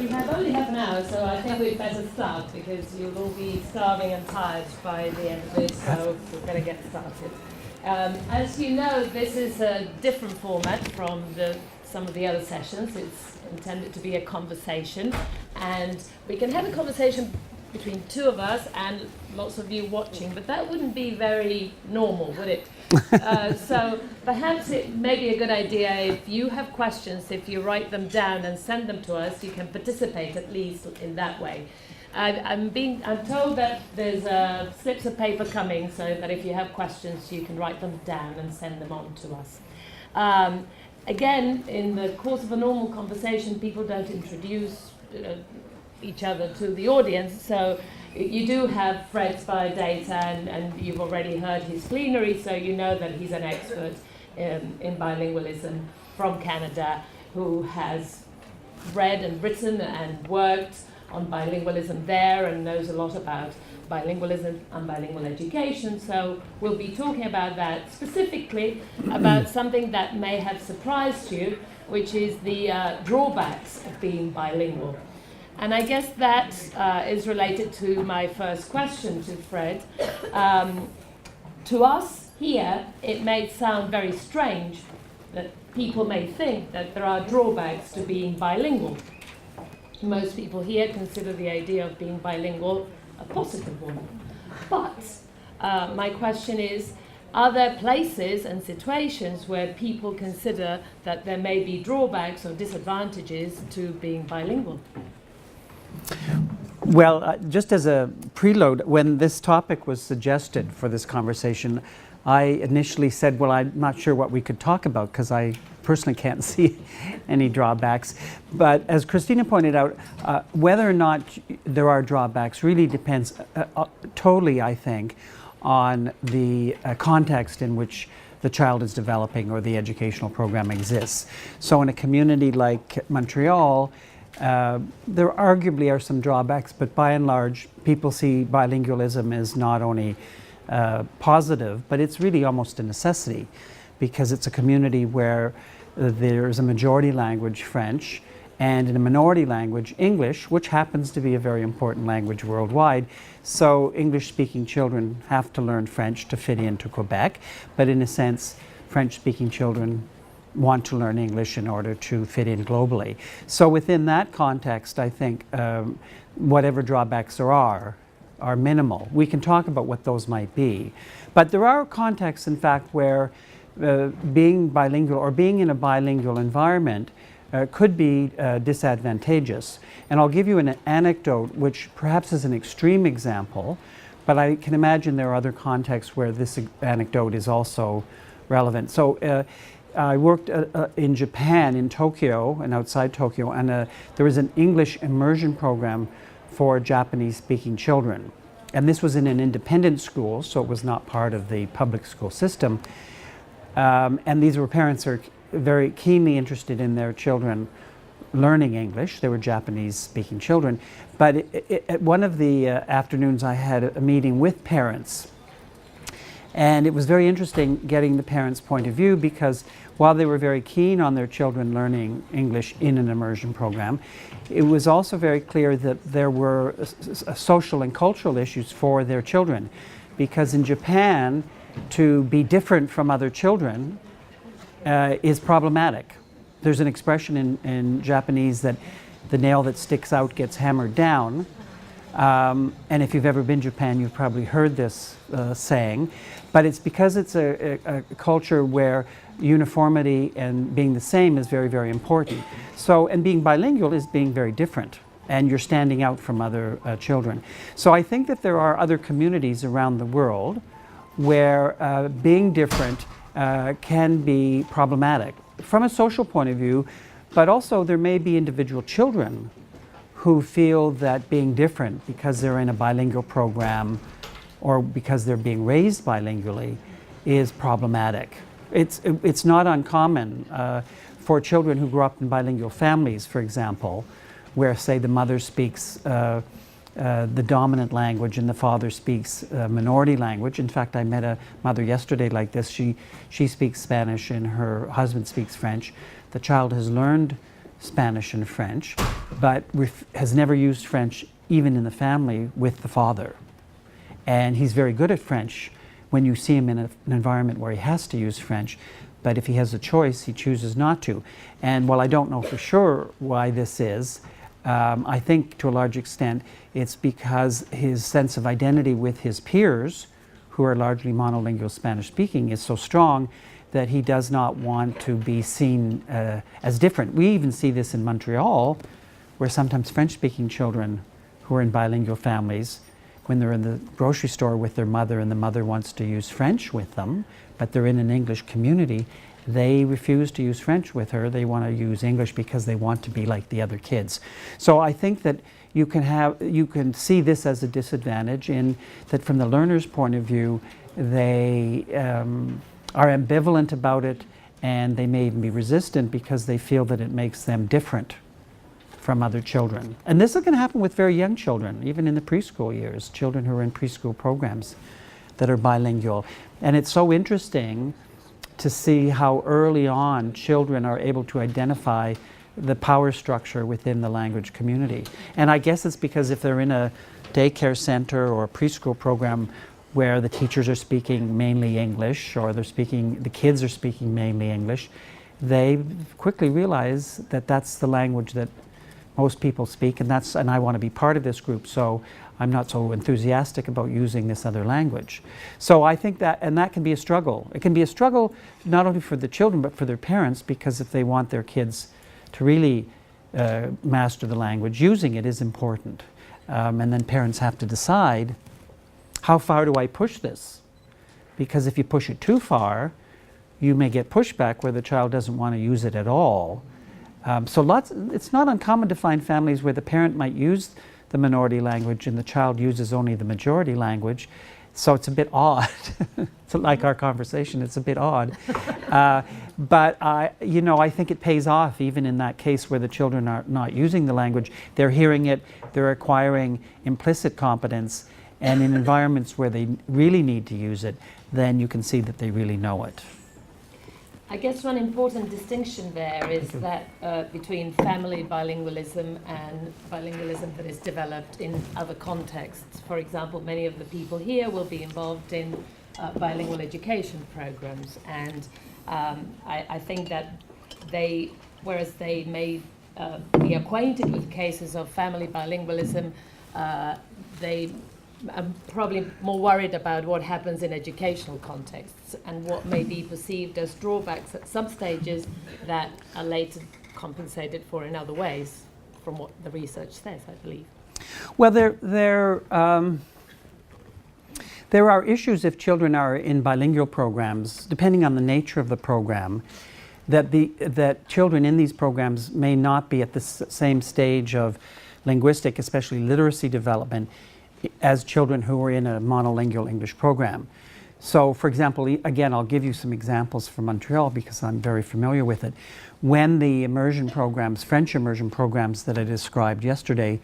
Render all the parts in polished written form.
we have only half an hour, so I think we'd better start because you'll all be starving and tired by the end of this, so we better get started. As you know, this is a different format from some of the other sessions. It's intended to be a conversation, and we can have a conversation between two of us and lots of you watching, but that wouldn't be very normal, would it? So perhaps it may be a good idea if you have questions, if you write them down and send them to us, you can participate at least in that way. I'm told that there's slips of paper coming, so that if you have questions, you can write them down and send them on to us. Again, in the course of a normal conversation, people don't introduce each other to the audience, so you do have Fred's biodata, and you've already heard his plenary, so you know that he's an expert in bilingualism from Canada, who has read and written and worked on bilingualism there and knows a lot about bilingualism and bilingual education. So we'll be talking about that, specifically about something that may have surprised you, which is the drawbacks of being bilingual. And I guess that is related to my first question to Fred. To us here, it may sound very strange that people may think that there are drawbacks to being bilingual. Most people here consider the idea of being bilingual a positive one. But my question is, are there places and situations where people consider that there may be drawbacks or disadvantages to being bilingual? Well, just as a preload, when this topic was suggested for this conversation, I initially said, well, I'm not sure what we could talk about because I personally can't see any drawbacks. But as Cristina pointed out, whether or not there are drawbacks really depends totally, I think, on the context in which the child is developing or the educational program exists. So in a community like Montreal, there arguably are some drawbacks, but by and large, people see bilingualism as not only positive, but it's really almost a necessity, because it's a community where there's a majority language, French, and in a minority language, English, which happens to be a very important language worldwide. So English-speaking children have to learn French to fit into Quebec, but in a sense, French-speaking children want to learn English in order to fit in globally. So within that context, I think whatever drawbacks there are minimal. We can talk about what those might be. But there are contexts, in fact, where being bilingual or being in a bilingual environment could be disadvantageous. And I'll give you an anecdote, which perhaps is an extreme example, but I can imagine there are other contexts where this anecdote is also relevant. So I worked in Japan, in Tokyo, and outside Tokyo, and there was an English immersion program for Japanese-speaking children. And this was in an independent school, so it was not part of the public school system. And these were parents who are very keenly interested in their children learning English. They were Japanese-speaking children. But at one of the afternoons, I had a meeting with parents. And it was very interesting getting the parents' point of view, because while they were very keen on their children learning English in an immersion program, it was also very clear that there were social and cultural issues for their children. Because in Japan, to be different from other children is problematic. There's an expression in Japanese that the nail that sticks out gets hammered down. And if you've ever been to Japan, you've probably heard this saying. But it's because it's a culture where uniformity and being the same is very, very important. So, and being bilingual is being very different, and you're standing out from other children. So I think that there are other communities around the world where being different can be problematic from a social point of view, but also there may be individual children who feel that being different because they're in a bilingual program or because they're being raised bilingually is problematic. It's not uncommon for children who grow up in bilingual families, for example, where, say, the mother speaks the dominant language and the father speaks minority language. In fact, I met a mother yesterday like this. She speaks Spanish and her husband speaks French. The child has learned Spanish and French, but has never used French even in the family with the father. And he's very good at French when you see him in an environment where he has to use French, but if he has a choice, he chooses not to. And while I don't know for sure why this is, I think to a large extent it's because his sense of identity with his peers, who are largely monolingual Spanish speaking, is so strong that he does not want to be seen as different. We even see this in Montreal, where sometimes French-speaking children who are in bilingual families, when they're in the grocery store with their mother and the mother wants to use French with them, but they're in an English community, they refuse to use French with her. They want to use English because they want to be like the other kids. So I think that you can see this as a disadvantage in that from the learner's point of view, they are ambivalent about it, and they may even be resistant because they feel that it makes them different from other children. And this is going to happen with very young children, even in the preschool years, children who are in preschool programs that are bilingual. And it's so interesting to see how early on children are able to identify the power structure within the language community. And I guess it's because if they're in a daycare center or a preschool program where the teachers are speaking mainly English, or the kids are speaking mainly English, they quickly realize that that's the language that most people speak, and I want to be part of this group, so I'm not so enthusiastic about using this other language. So I think that can be a struggle. It can be a struggle not only for the children but for their parents, because if they want their kids to really master the language, using it is important. And then parents have to decide, how far do I push this? Because if you push it too far, you may get pushback where the child doesn't want to use it at all. It's not uncommon to find families where the parent might use the minority language and the child uses only the majority language. So it's a bit odd. It's like our conversation, it's a bit odd. But I think it pays off even in that case where the children are not using the language. They're hearing it, they're acquiring implicit competence, and in environments where they really need to use it, then you can see that they really know it. I guess one important distinction there is that between family bilingualism and bilingualism that is developed in other contexts. For example, many of the people here will be involved in bilingual education programs, and I think that whereas they may be acquainted with cases of family bilingualism, they I'm probably more worried about what happens in educational contexts and what may be perceived as drawbacks at some stages that are later compensated for in other ways, from what the research says, I believe. Well, there are issues if children are in bilingual programs, depending on the nature of the program, that children in these programs may not be at the same stage of linguistic, especially literacy development, as children who are in a monolingual English program. So, for example, again, I'll give you some examples from Montreal because I'm very familiar with it. When the immersion programs, French immersion programs that I described yesterday,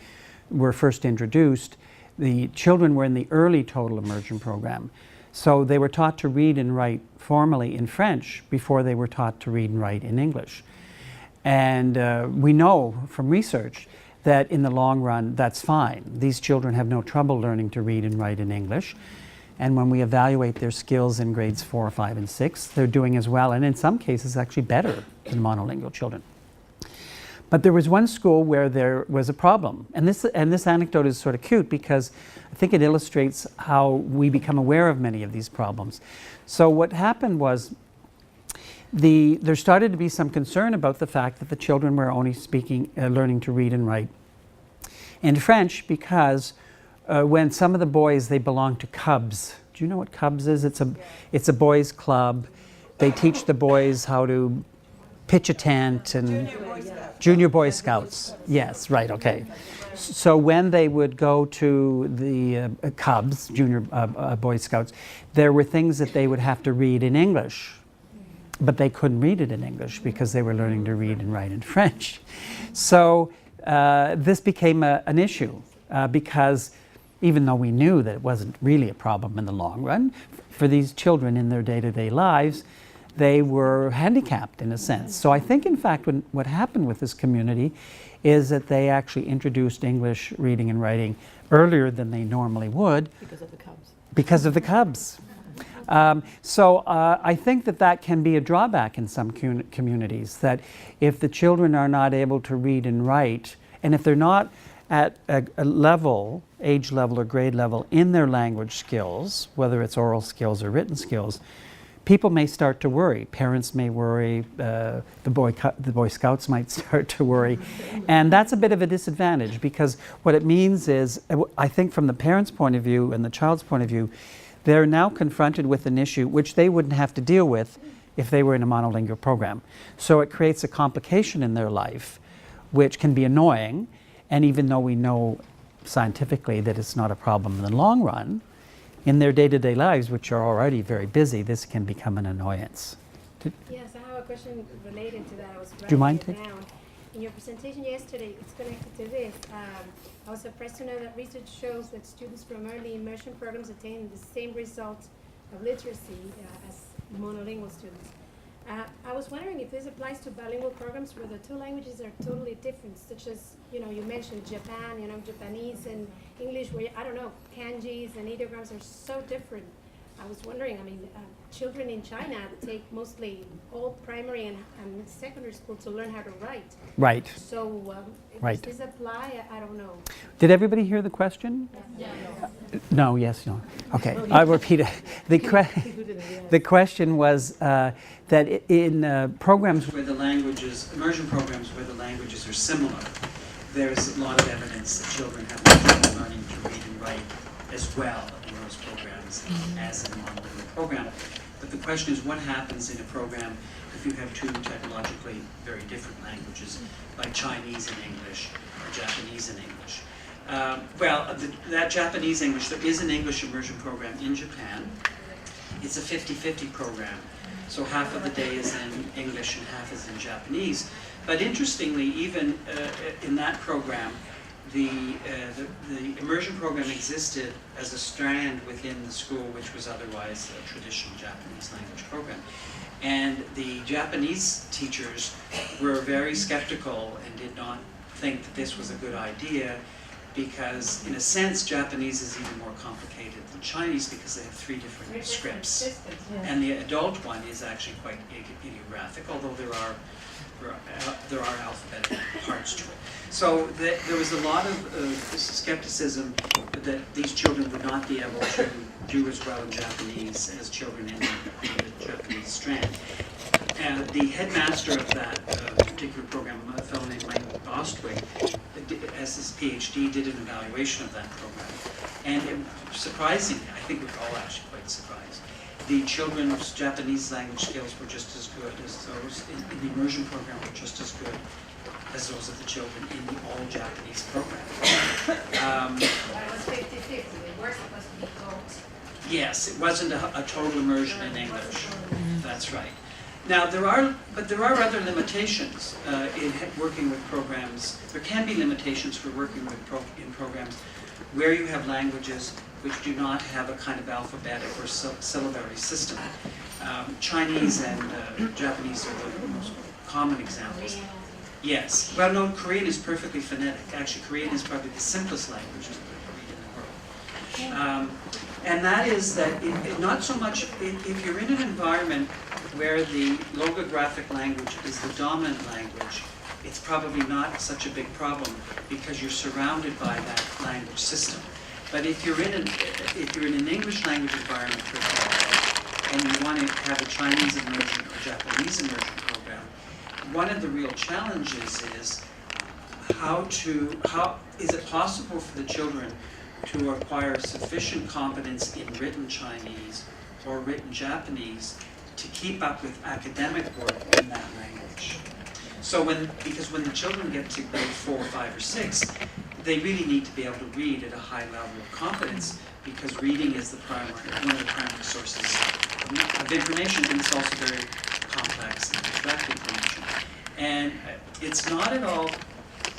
were first introduced, the children were in the early total immersion program. So they were taught to read and write formally in French before they were taught to read and write in English. And we know from research that in the long run, that's fine. These children have no trouble learning to read and write in English. And when we evaluate their skills in grades 4, 5, and 6, they're doing as well, and in some cases actually better than monolingual children. But there was one school where there was a problem. And this anecdote is sort of cute because I think it illustrates how we become aware of many of these problems. So what happened was there started to be some concern about the fact that the children were only learning to read and write in French because when some of the boys, they belong to Cubs. Do you know what Cubs is? It's a boys' club. They teach the boys how to pitch a tent and Junior Boy Scouts. Yes, right, okay. So when they would go to the Cubs, Junior Boy Scouts, there were things that they would have to read in English. But they couldn't read it in English because they were learning to read and write in French. So this became an issue because even though we knew that it wasn't really a problem in the long run, for these children in their day-to-day lives, they were handicapped in a sense. So I think, in fact, what happened with this community is that they actually introduced English reading and writing earlier than they normally would. Because of the Cubs. Because of the Cubs. So I think that can be a drawback in some communities, that if the children are not able to read and write, and if they're not at a level, age level or grade level, in their language skills, whether it's oral skills or written skills, people may start to worry. Parents may worry. The Boy Scouts might start to worry. And that's a bit of a disadvantage, because what it means is, I think from the parents' point of view and the child's point of view, they're now confronted with an issue which they wouldn't have to deal with if they were in a monolingual program. So it creates a complication in their life, which can be annoying. And even though we know scientifically that it's not a problem in the long run, in their day-to-day lives, which are already very busy, this can become an annoyance. Yes, I have a question related to that. I was Do you mind writing it down. In your presentation yesterday, it's connected to this. I was surprised to know that research shows that students from early immersion programs attain the same results of literacy as monolingual students. I was wondering if this applies to bilingual programs where the two languages are totally different, such as, you mentioned Japan, Japanese and English, where, I don't know, kanjis and ideograms are so different. I was wondering, children in China take mostly all primary and secondary school to learn how to write. Right. So, Right. does this apply? I don't know. Did everybody hear the question? Yeah. No, yes, no. Okay, I'll repeat it. The question was that in programs where the languages, immersion programs where the languages are similar, there's a lot of evidence that children have trouble learning to read and write as well in those programs as in a monolingual program. But the question is, what happens in a program if you have two technologically very different languages, like Chinese and English or Japanese and English? That Japanese English, there is an English immersion program in Japan. It's a 50-50 program. So half of the day is in English and half is in Japanese. But interestingly, even in that program, the immersion program existed as a strand within the school, which was otherwise a traditional Japanese language program. And the Japanese teachers were very skeptical and did not think that this was a good idea, because in a sense Japanese is even more complicated than Chinese because they have three different scripts. And the adult one is actually quite idiographic, although there are alphabetic parts to it. So there was a lot of skepticism that these children would not be able to do as well in Japanese as children in the Japanese strand. And the headmaster of that particular program, a fellow named Mike Bostwick, as his Ph.D., did an evaluation of that program. And surprisingly, I think we're all actually quite surprised, the children's Japanese language skills were just as good as those in the immersion program, were just as good as those of the children in the all-Japanese program. But it was 50-50. They were supposed to be taught. Yes, it wasn't a total immersion in English. That's right. Now, there are other limitations in working with programs. There can be limitations for working with in programs where you have languages which do not have a kind of alphabetic or syllabary system. Chinese and Japanese are the most common examples. Yes. Well, no, Korean is perfectly phonetic. Actually, Korean is probably the simplest language to read in the world. And that is that not so much, if you're in an environment where the logographic language is the dominant language, it's probably not such a big problem because you're surrounded by that language system. But if you're in an English language environment, for example, and you want to have a Chinese immersion or Japanese immersion program, one of the real challenges is how is it possible for the children to acquire sufficient competence in written Chinese or written Japanese to keep up with academic work in that language. So because when the children get to grade 4, 5, or 6, they really need to be able to read at a high level of competence, because reading is one of the primary sources of information, and it's also very complex and abstract information. And it's not at all,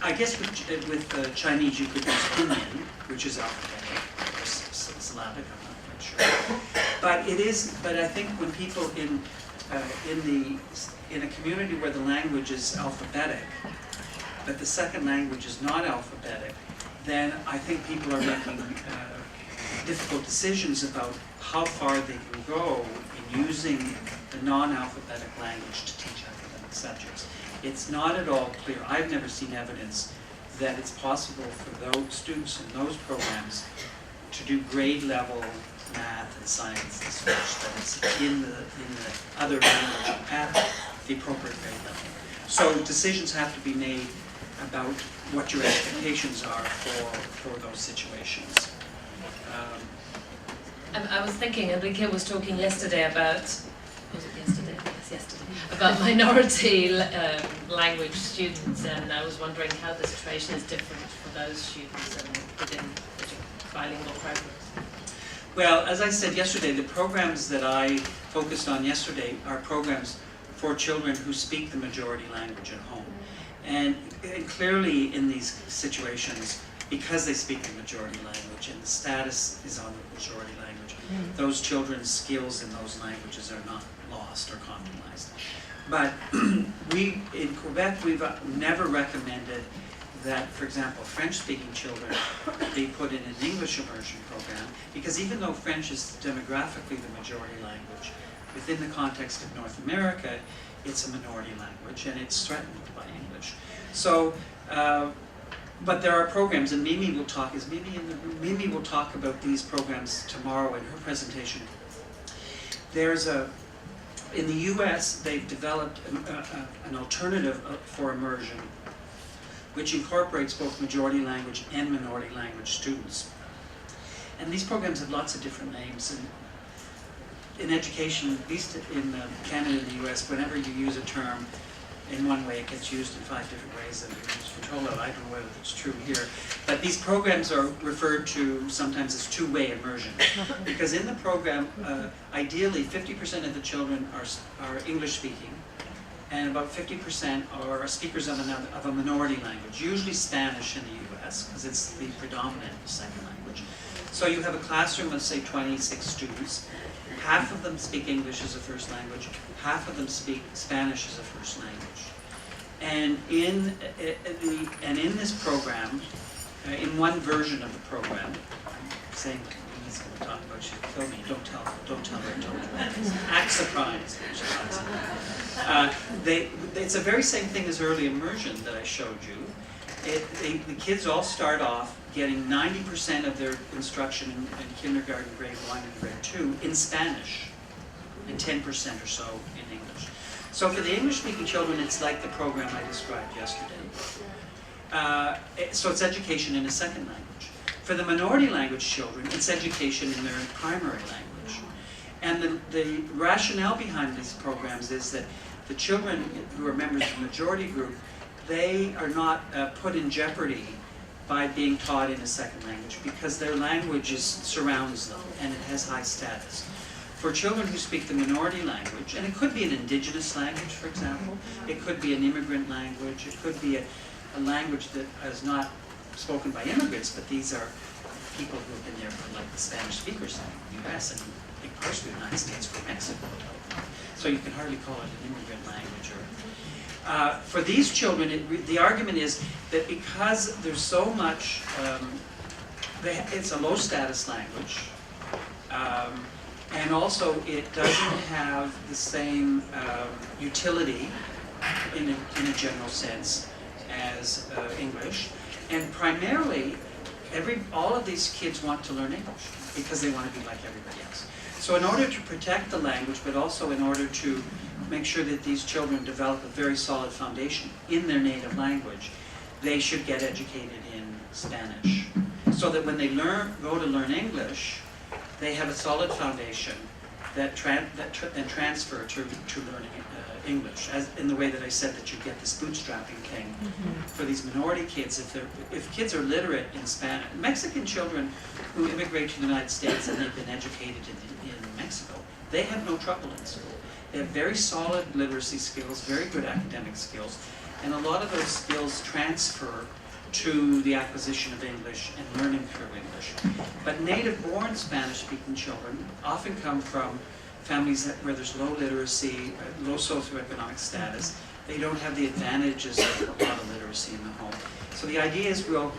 I guess with Chinese you could use Pinyin, which is alphabetic, or Slavic, I'm not quite sure. But I think when people in in a community where the language is alphabetic, but the second language is not alphabetic, then I think people are making difficult decisions about how far they can go in using the non-alphabetic language to teach academic subjects. It's not at all clear. I've never seen evidence that it's possible for those students in those programs to do grade level math and science and such, that it's in the other language at the appropriate grade level. So decisions have to be made about what your expectations are for those situations. I was thinking, Enrique was talking yesterday about, was it yesterday? Yes, yesterday. About minority language students, and I was wondering how the situation is different for those students and within bilingual programs. Well, as I said yesterday, the programs that I focused on yesterday are programs for children who speak the majority language at home. And clearly in these situations, because they speak the majority language and the status is on the majority language, those children's skills in those languages are not lost or compromised. But in Quebec, we've never recommended that, for example, French-speaking children be put in an English immersion program, because even though French is demographically the majority language, within the context of North America, it's a minority language and it's threatened by English. So, but there are programs, and Mimi will talk. Mimi will talk about these programs tomorrow in her presentation. There's in the U.S. they've developed an alternative for immersion, which incorporates both majority language and minority language students. And these programs have lots of different names. And in education, at least in Canada and the US, whenever you use a term in one way, it gets used in 5 different ways that we lose control of. I don't know whether it's true here. But these programs are referred to sometimes as two-way immersion. Because in the program, ideally 50% of the children are English-speaking, and about 50% are speakers of a minority language, usually Spanish in the US, because it's the predominant second language. So you have a classroom of, say, 26 students. Half of them speak English as a first language, half of them speak Spanish as a first language. And in this program, in one version of the program, saying he's going to talk about, she'll kill me, don't tell her, act surprised. It's the very same thing as early immersion that I showed you. The kids all start off getting 90% of their instruction in kindergarten, grade 1 and grade 2 in Spanish, and 10% or so in English. So for the English-speaking children, it's like the program I described yesterday. So it's education in a second language. For the minority language children, it's education in their primary language. And the rationale behind these programs is that the children who are members of the majority group, they are not put in jeopardy by being taught in a second language, because their language surrounds them and it has high status. For children who speak the minority language, and it could be an indigenous language, for example, it could be an immigrant language, it could be a language that is not spoken by immigrants, but these are people who have been there for, like the Spanish speakers in the US and big parts of the United States or Mexico. So you can hardly call it an immigrant language. For these children, the argument is that because there's so much, it's a low status language, and also it doesn't have the same utility in a general sense as English. And primarily, all of these kids want to learn English because they want to be like everybody else. So in order to protect the language, but also in order to make sure that these children develop a very solid foundation in their native language, they should get educated in Spanish. So that when they go to learn English, they have a solid foundation that then transfer to learning English, as in the way that I said that you get this bootstrapping thing for these minority kids. If kids are literate in Spanish, Mexican children who immigrate to the United States and they've been educated in Mexico, they have no trouble in school. They have very solid literacy skills, very good academic skills, and a lot of those skills transfer to the acquisition of English and learning through English. But native-born Spanish-speaking children often come from families where there's low literacy, low socioeconomic status, they don't have the advantages of a lot of literacy in the home. So the idea is we'll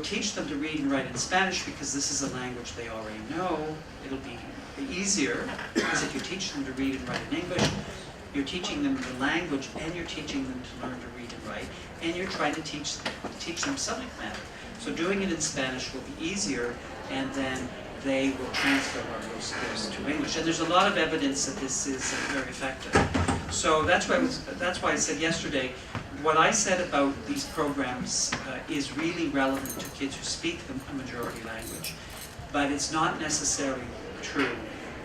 teach them to read and write in Spanish because this is a language they already know. It'll be easier because if you teach them to read and write in English, you're teaching them the language and you're teaching them to learn to read and write, and you're trying to teach them subject matter. So doing it in Spanish will be easier, and then they will transfer those skills to English. And there's a lot of evidence that this is very effective. So that's why I said yesterday, what I said about these programs is really relevant to kids who speak a majority language, but it's not necessarily true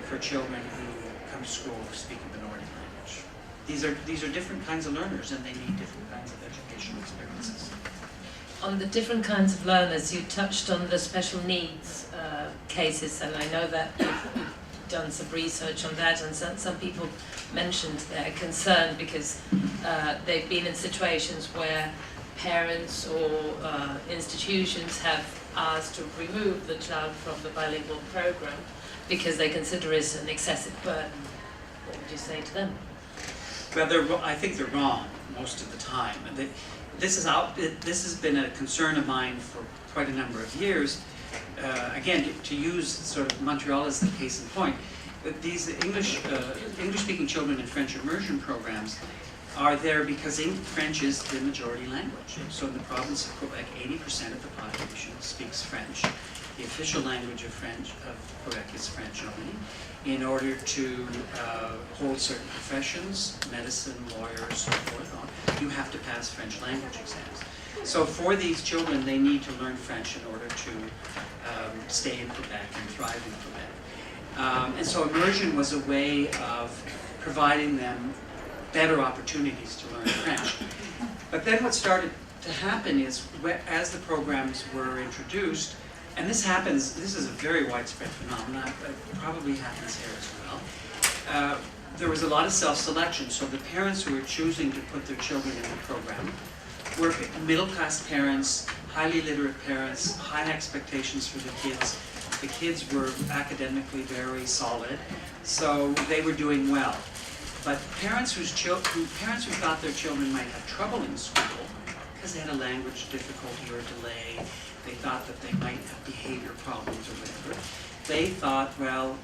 for children who come to school who speak a minority language. These are different kinds of learners, and they need different kinds of educational experiences. On the different kinds of learners, you touched on the special needs cases, and I know that you've done some research on that, and some people mentioned their concern because they've been in situations where parents or institutions have asked to remove the child from the bilingual program because they consider it an excessive burden. What would you say to them? Well, I think they're wrong most of the time. This has been a concern of mine for quite a number of years. Again, to use sort of Montreal as the case in point, these English-speaking children in French immersion programs are there because French is the majority language. So in the province of Quebec, 80% of the population speaks French. The official language of Quebec is French only. In order to hold certain professions, medicine, lawyers, so forth, you have to pass French language exams. So for these children, they need to learn French in order to stay in Quebec and thrive in Quebec. And so immersion was a way of providing them better opportunities to learn French. But then what started to happen is, as the programs were introduced, and this is a very widespread phenomenon, but it probably happens here as well. There was a lot of self-selection, so the parents who were choosing to put their children in the program were middle-class parents, highly literate parents, high expectations for the kids. The kids were academically very solid, so they were doing well. But parents who thought their children might have trouble in school because they had a language difficulty or delay, they thought that they might have behavior problems or whatever, they thought, well,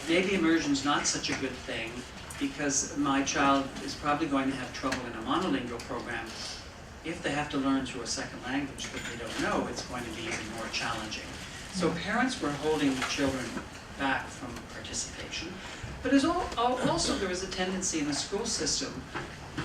maybe immersion's not such a good thing because my child is probably going to have trouble in a monolingual program. If they have to learn through a second language that they don't know, it's going to be even more challenging. So parents were holding the children back from participation. But also there was a tendency in the school system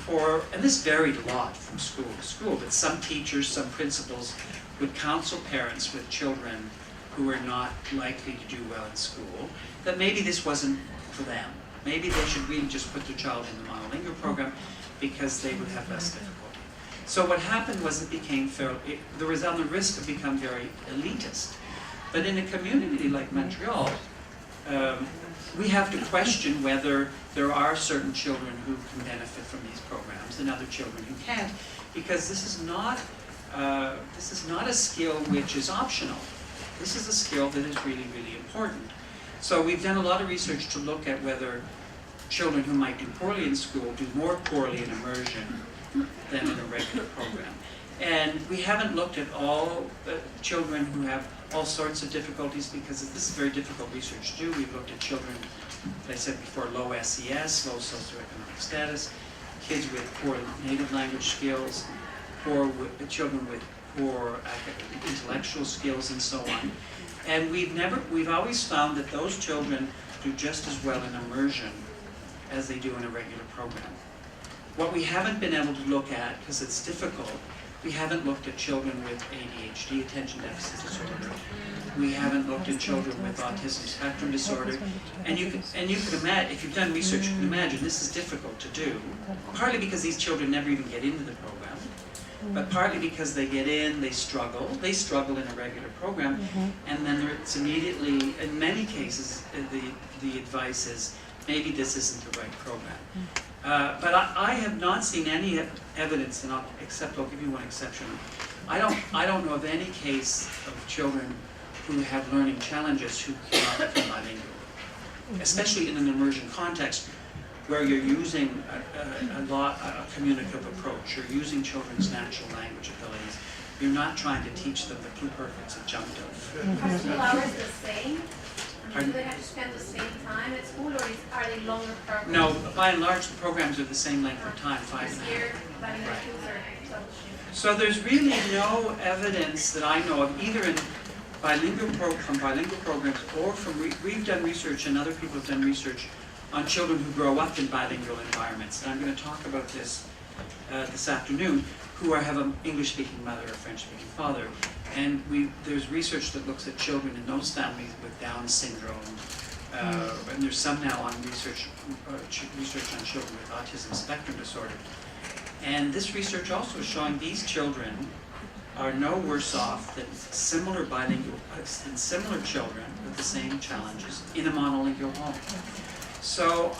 for, and this varied a lot from school to school, but some teachers, some principals would counsel parents with children who were not likely to do well in school, that maybe this wasn't for them. Maybe they should really just put their child in the monolingual program because they would have less difficulty. So what happened was there was on the risk of become very elitist. But in a community like Montreal, we have to question whether there are certain children who can benefit from these programs and other children who can't, because this is not a skill which is optional. This is a skill that is really, really important. So we've done a lot of research to look at whether children who might do poorly in school do more poorly in immersion than in a regular program. And we haven't looked at all children who have all sorts of difficulties because this is very difficult research to do. We've looked at children, as I said before, low SES, low socioeconomic status, kids with poor native language skills, children with poor intellectual skills, and so on. And we've always found that those children do just as well in immersion as they do in a regular program. What we haven't been able to look at, because it's difficult, we haven't looked at children with ADHD, attention deficit disorder. We haven't looked at children with autism spectrum disorder. And you can imagine, if you've done research, you can imagine this is difficult to do. Partly because these children never even get into the program, but partly because they get in, they struggle in a regular program, and then it's immediately, in many cases, the advice is, maybe this isn't the right program. But I have not seen any evidence, except I'll give you one exception. I don't know of any case of children who have learning challenges who cannot become bilingual. especially in an immersion context where you're using a communicative approach, you're using children's natural language abilities. You're not trying to teach them the pluperfects adjunctive. Are school hours the same? I mean, Pardon? do they have to spend the same time at school, or are they longer programs? No, by and large, the programs are the same length of time, 5.5 This year, bilingual schools are publishing. So there's really no evidence that I know of, either in from bilingual programs or from, we've done research and other people have done research on children who grow up in bilingual environments. And I'm going to talk about this this afternoon, who have an English-speaking mother or French-speaking father. And there's research that looks at children in those families with Down syndrome. And there's some now on research on children with autism spectrum disorder. And this research also is showing these children are no worse off than similar children with the same challenges in a monolingual home. So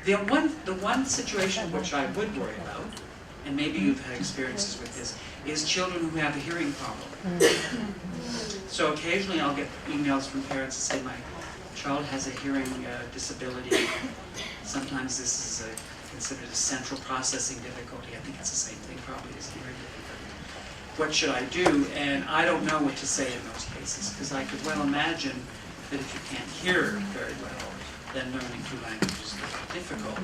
the one situation which I would worry about, and maybe you've had experiences with this, is children who have a hearing problem. So occasionally I'll get emails from parents that say my child has a hearing disability. Sometimes this is considered a central processing difficulty. I think it's the same thing probably as hearing difficulty. What should I do? And I don't know what to say in those cases, because I could well imagine that if you can't hear very well, then learning two languages is difficult.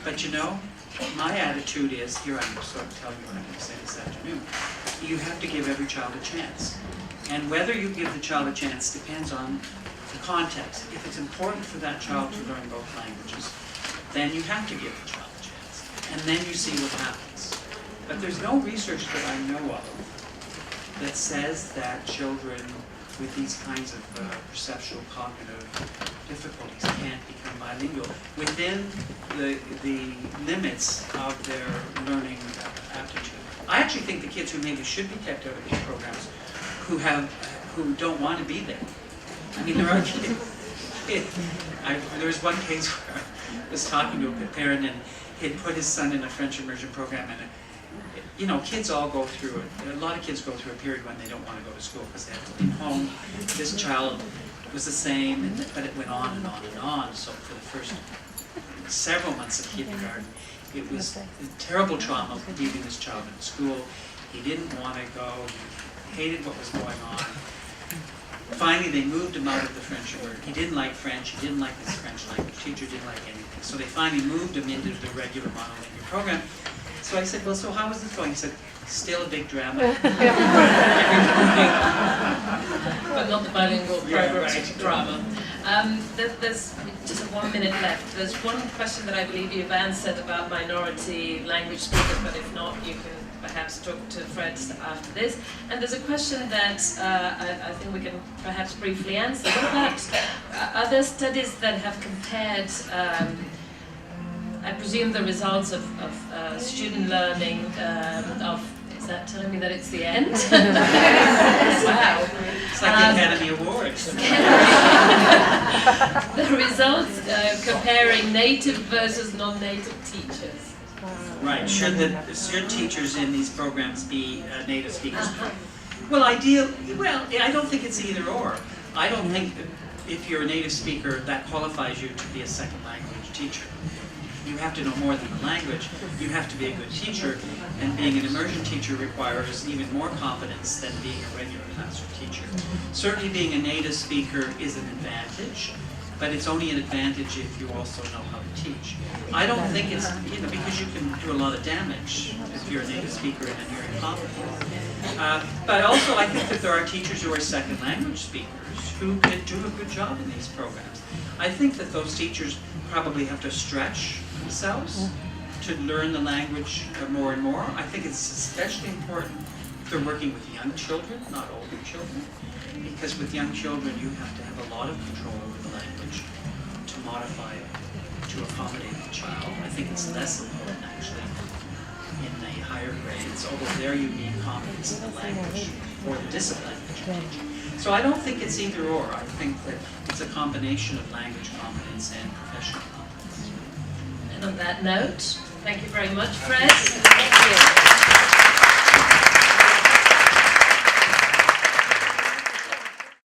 But you know, my attitude is, here I'm sort of telling you what I'm going to say this afternoon, you have to give every child a chance. And whether you give the child a chance depends on the context. If it's important for that child to learn both languages, then you have to give the child a chance. And then you see what happens. But there's no research that I know of that says that children with these kinds of perceptual cognitive difficulties can't become bilingual within the limits of their learning aptitude. I actually think the kids who maybe should be kept out of these programs who don't want to be there. I mean, there are kids. There was one case where I was talking to a parent and he'd put his son in a French immersion program, and you know, kids all go through it. A lot of kids go through a period when they don't want to go to school because they have to leave home. This child was the same, but it went on and on and on. So for the first several months of kindergarten, it was a terrible trauma leaving this child in school. He didn't want to go. He hated what was going on. Finally, they moved him out of the French immersion. He didn't like French. He didn't like his French language teacher. Didn't like anything. So they finally moved him into the regular monolingual program. So I said, well, so how is this going? He said, still a big drama. But not the bilingual program, right. drama. There's just 1 minute left. There's one question that I believe you've answered about minority language speakers, but if not, you can perhaps talk to Fred after this. And there's a question that I think we can perhaps briefly answer. What about, are there studies that have compared I presume the results of student learning is that telling me that it's the end? Wow. It's like the Academy Awards. The results comparing native versus non-native teachers. Right. Should teachers in these programs be native speakers? Well, I don't think it's either or. I don't think that if you're a native speaker, that qualifies you to be a second language teacher. You have to know more than the language. You have to be a good teacher, and being an immersion teacher requires even more competence than being a regular classroom teacher. Certainly being a native speaker is an advantage, but it's only an advantage if you also know how to teach. I don't think it's, because you can do a lot of damage if you're a native speaker and you're incompetent. But also I think that there are teachers who are second language speakers who can do a good job in these programs. I think that those teachers probably have to stretch themselves to learn the language more and more. I think it's especially important if they're working with young children, not older children, because with young children you have to have a lot of control over the language to modify it, to accommodate the child. I think it's less important actually in the higher grades, although there you need competence in the language or the discipline that you're teaching. So I don't think it's either or. I think that it's a combination of language competence and professional competence. And on that note, thank you very much, Fred. Thank you.